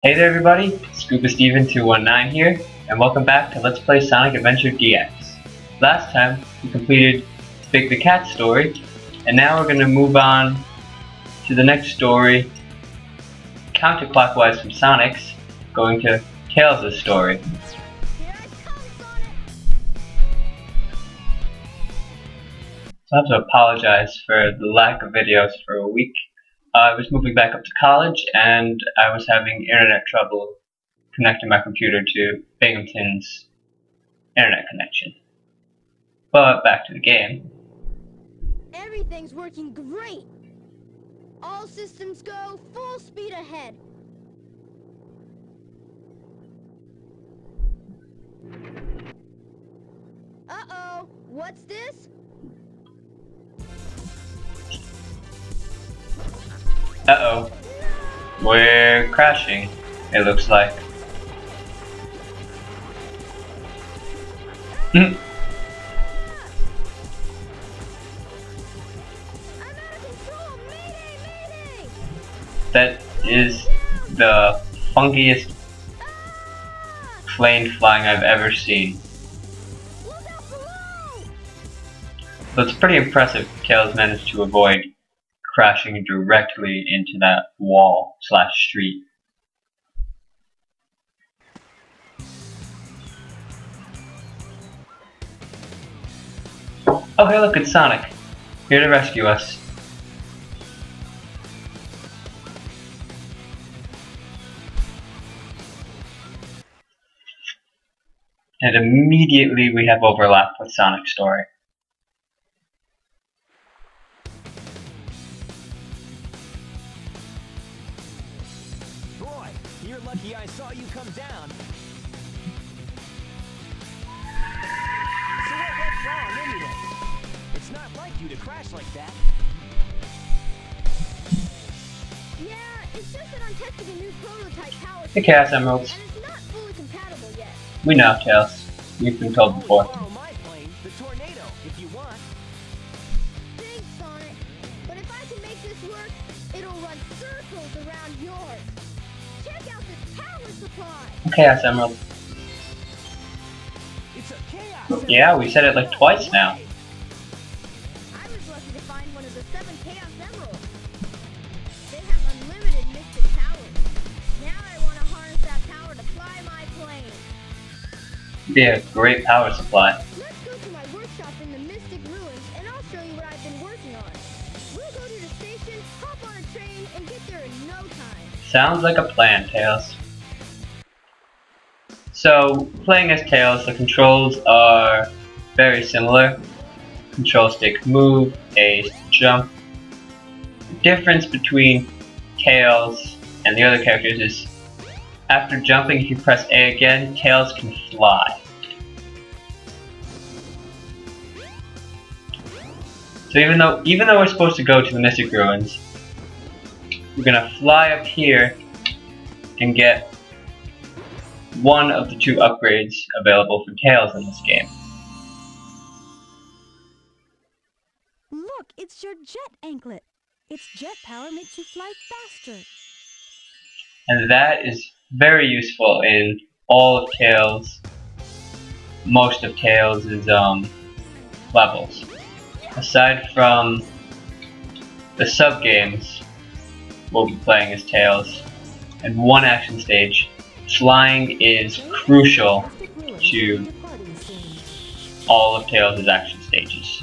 Hey there everybody, ScubaSteven219 here, and welcome back to Let's Play Sonic Adventure DX. Last time, we completed Big the Cat story, and now we're going to move on to the next story, counterclockwise from Sonic's, going to Tails' story. So I have to apologize for the lack of videos for a week. I was moving back up to college and I was having internet trouble connecting my computer to Binghamton's internet connection. But back to the game. Everything's working great. All systems go, full speed ahead. Uh-oh, what's this? Uh-oh. We're crashing, it looks like. I'm out of control! Mayday! That is the funkiest plane flying I've ever seen. Look out below! So it's pretty impressive Tails managed to avoid crashing directly into that wall / street. Oh hey look, it's Sonic, here to rescue us. And immediately we have overlap with Sonic's story. Boy, you're lucky I saw you come down. So what went wrong anyway? It's not like you to crash like that. Yeah, it's just that I'm testing a new prototype power The Chaos Emeralds. and it's not fully compatible yet. We know, Tails. We've been told before. Borrow my plane, the Tornado, if you want. Thanks, Sonic. But if I can make this work, it'll run circles around yours. Check out this power supply. Chaos Emerald. It's a chaos. Yeah, we said it like twice now. I was lucky to find one of the 7 Chaos Emeralds. They have unlimited mystic powers. Now I want to harness that power to fly my plane. Yeah, great power supply. Let's go to my workshop in the Mystic Ruins and I'll show you what I've been working on. We'll go to the station, hop on a train, and get there in no time. Sounds like a plan, Tails. So, playing as Tails, the controls are very similar. Control stick move, A jump. The difference between Tails and the other characters is after jumping, if you press A again, Tails can fly. So even though we're supposed to go to the Mystic Ruins, we're gonna fly up here and get one of the 2 upgrades available for Tails in this game. Look, it's your jet anklet. Its jet power makes you fly faster. And that is very useful in all of Tails, most of Tails' levels. Aside from the sub-games, we'll be playing as Tails, and one action stage, flying is crucial to all of Tails' action stages.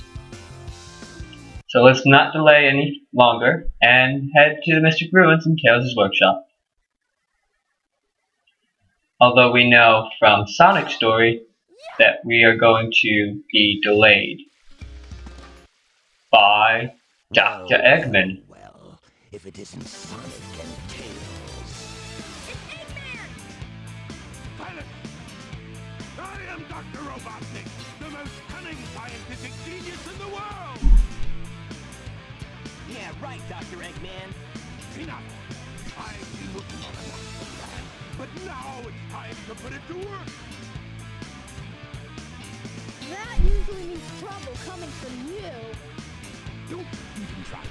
So let's not delay any longer and head to the Mystic Ruins in Tails' workshop. Although we know from Sonic's story that we are going to be delayed by Dr. Eggman. Well, if it isn't Sonic and Tails. It's Eggman! Pilot! I am Dr. Robotnik, the most cunning scientific genius in the world! Yeah, right, Dr. Eggman. Enough! I've been working on a master plan, but now it's time to put it to work! That usually means trouble coming from you. Don't even try to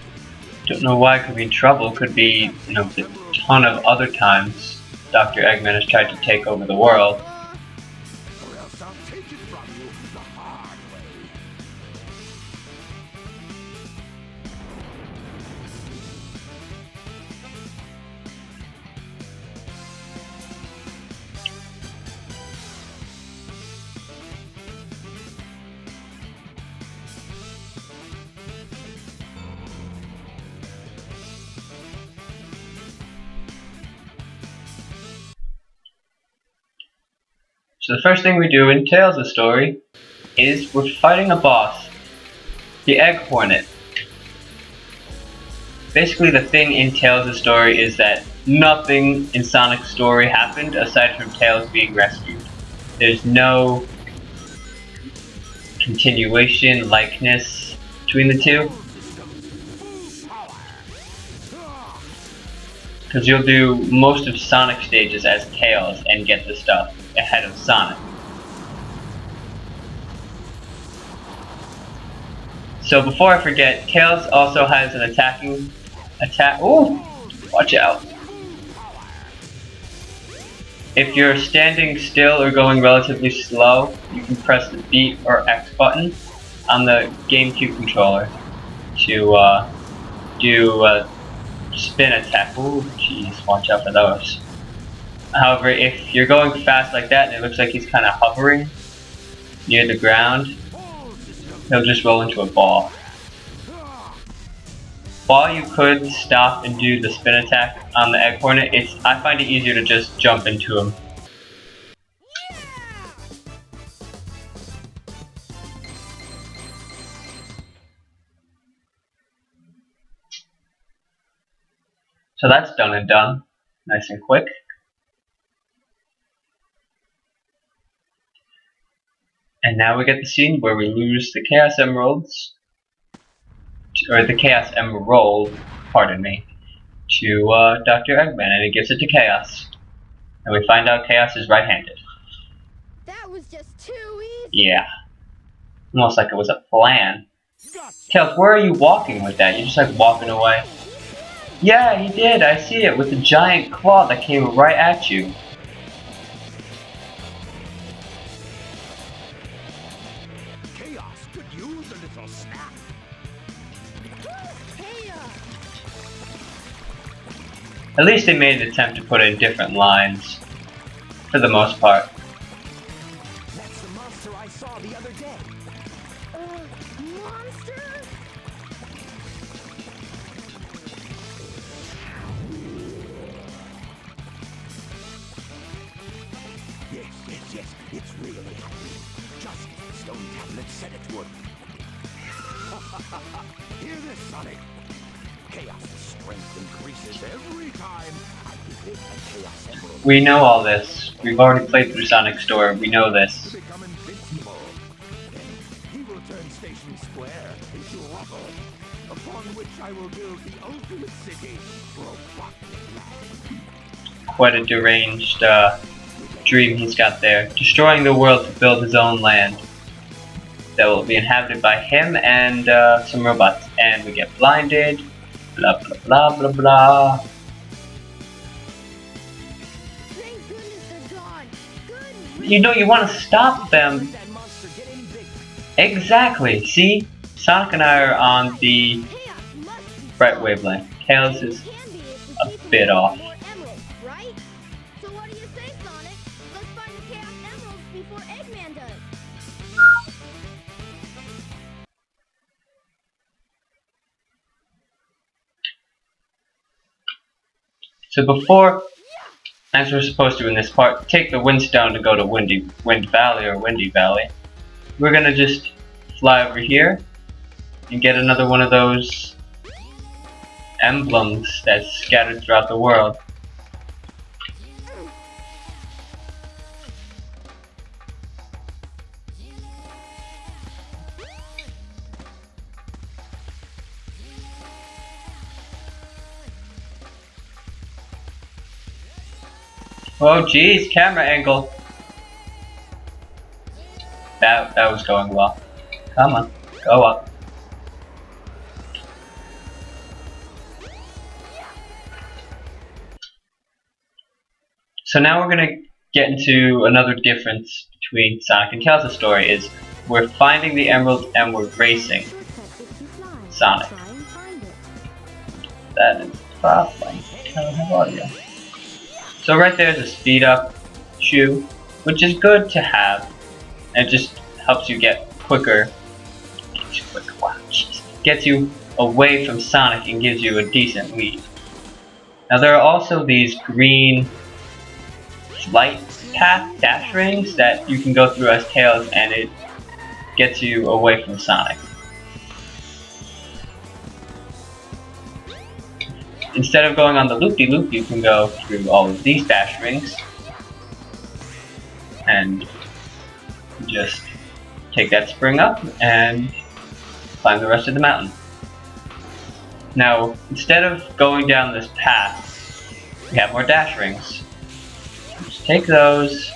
be Don't know why it could be trouble. Could be, a ton of other times Dr. Eggman has tried to take over the world. Or else I'll take it from you the hard way. So the first thing we do in Tails' story is we're fighting a boss, the Egg Hornet. Basically the thing in Tails' story is that nothing in Sonic's story happened aside from Tails being rescued. There's no continuation, likeness between the two. Because you'll do most of Sonic stages as Tails and get the stuff ahead of Sonic. So before I forget, Tails also has an attack. Ooh! Watch out. If you're standing still or going relatively slow, you can press the B or X button on the GameCube controller to do a spin attack. Ooh, jeez, watch out for those. However, if you're going fast like that and it looks like he's kind of hovering near the ground, he'll just roll into a ball. While you could stop and do the spin attack on the Egg Hornet, I find it easier to just jump into him. So that's done and done. Nice and quick. And now we get the scene where we lose the Chaos Emeralds, or the Chaos Emerald, pardon me, to Dr. Eggman, and he gives it to Chaos. And we find out Chaos is right-handed. That was just too easy. Yeah. Almost like it was a plan. Tails, where are you walking with that? You're just like walking away. Yeah, he did. I see it with the giant claw that came right at you. Chaos could use a little snap. At least they made an attempt to put in different lines. For the most part. That's the monster I saw the other day. Monster? Yes, it's really happening. Just stone tablets said it would. Hear this, Sonic. Chaos' strength increases every time I hit a Chaos Emerald. We know all this. We've already played through Sonic's story. We know this. To become invincible. Then he will turn Station Square into rubble, upon which I will build the ultimate city, Robotnik. Quite a deranged dream he's got there. Destroying the world to build his own land that will be inhabited by him and some robots. And we get blinded. Blah blah blah blah blah. Thank goodness they're gone. Good. You know, you want to stop them. That monster get any bigger. Exactly. See? Sonic and I are on the Chaos must be right wavelength. Tails is can be if we a keep bit finding off. more emeralds, right? So what do you say, Sonic? Let's find the Chaos Emeralds before Eggman does. So before, as we're supposed to in this part, take the Windstone to go to Wind Valley. We're gonna just fly over here and get another one of those emblems that's scattered throughout the world. Oh geez, camera angle. That was going well. Come on, go up. So now we're gonna get into another difference between Sonic and Tails' story is we're finding the emerald and we're racing Sonic. That is the problem. I don't have audio. So right there's a speed up shoe, which is good to have. And it just helps you get quicker. Gets you away from Sonic and gives you a decent lead. Now there are also these green flight path dash rings that you can go through as Tails, and it gets you away from Sonic. Instead of going on the loop-de-loop, you can go through all of these dash rings and just take that spring up and climb the rest of the mountain. Now, instead of going down this path, we have more dash rings. Just take those,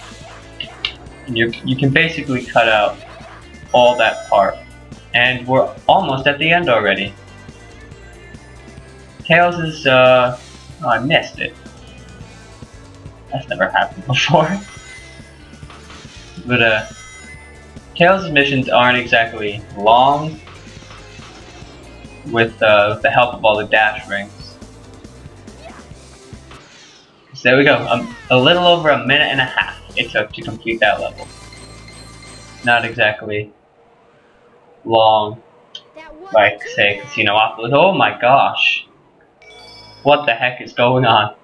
and you can basically cut out all that part. And we're almost at the end already. Tails is, oh, I missed it. That's never happened before. But, Tails' missions aren't exactly long with the help of all the dash rings. So there we go, a little over a minute and a half it took to complete that level. Not exactly long, like say Casinoopolis. Oh my gosh! What the heck is going on?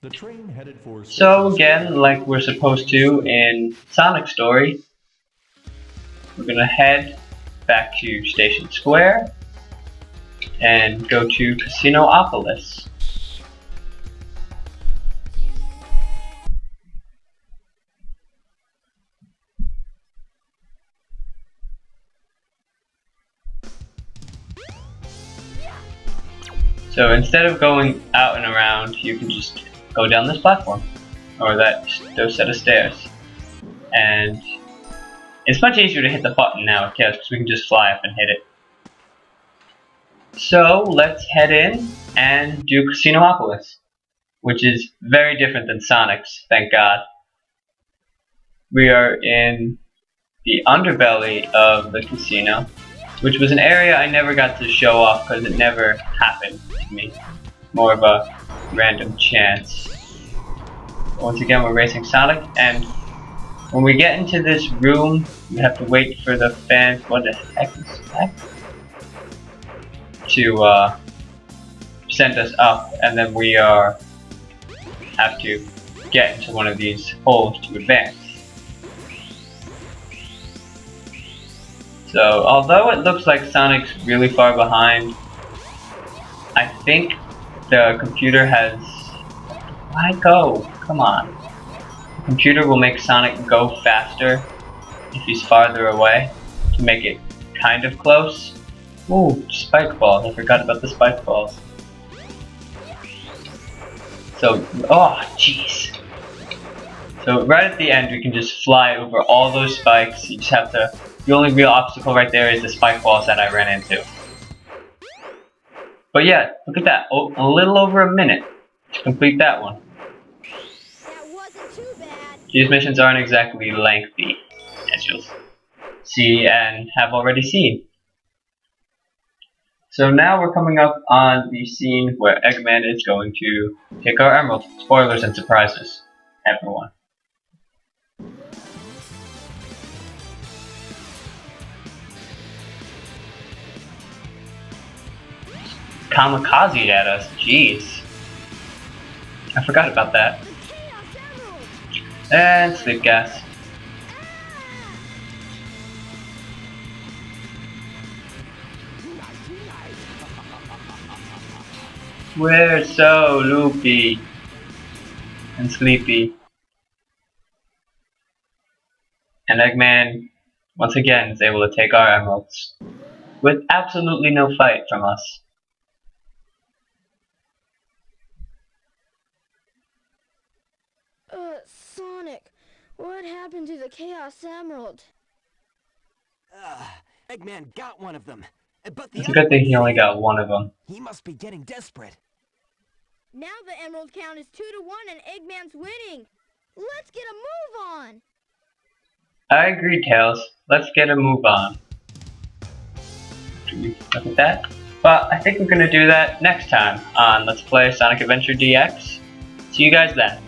The train headed for So again, like we're supposed to in Sonic Story, we're gonna head back to Station Square and go to Casinoopolis. So instead of going out and around, you can just go down this platform, or those set of stairs. And it's much easier to hit the button now, because we can just fly up and hit it. So let's head in and do Casinoopolis, which is very different than Sonic's, thank God. We are in the underbelly of the casino, which was an area I never got to show off because it never happened to me. More of a random chance. Once again, we're racing Sonic, and when we get into this room, we have to wait for the fans. What the heck is that? To send us up, and then we have to get into one of these holes to advance. So, although it looks like Sonic's really far behind, I think the computer has... Why go? Come on. The computer will make Sonic go faster if he's farther away to make it kind of close. Ooh, spike balls. I forgot about the spike balls. So, oh, jeez. So right at the end, we can just fly over all those spikes. You just have to... The only real obstacle right there is the spike balls that I ran into. But yeah, look at that. Oh, a little over a minute to complete that one. That wasn't too bad. These missions aren't exactly lengthy, as you'll see and have already seen. So now we're coming up on the scene where Eggman is going to take our emerald. Spoilers and surprises, everyone. Kamikaze at us, jeez. I forgot about that. And sleep gas. We're so loopy and sleepy. And Eggman, once again, is able to take our emeralds with absolutely no fight from us. Sonic, what happened to the Chaos Emerald? Eggman got one of them. But the It's a good other thing one he only failed. got one of them. He must be getting desperate. Now the emerald count is 2-1 and Eggman's winning. Let's get a move on. I agree, Tails. Let's get a move on. Look at that. But I think we're going to do that next time on Let's Play Sonic Adventure DX. See you guys then.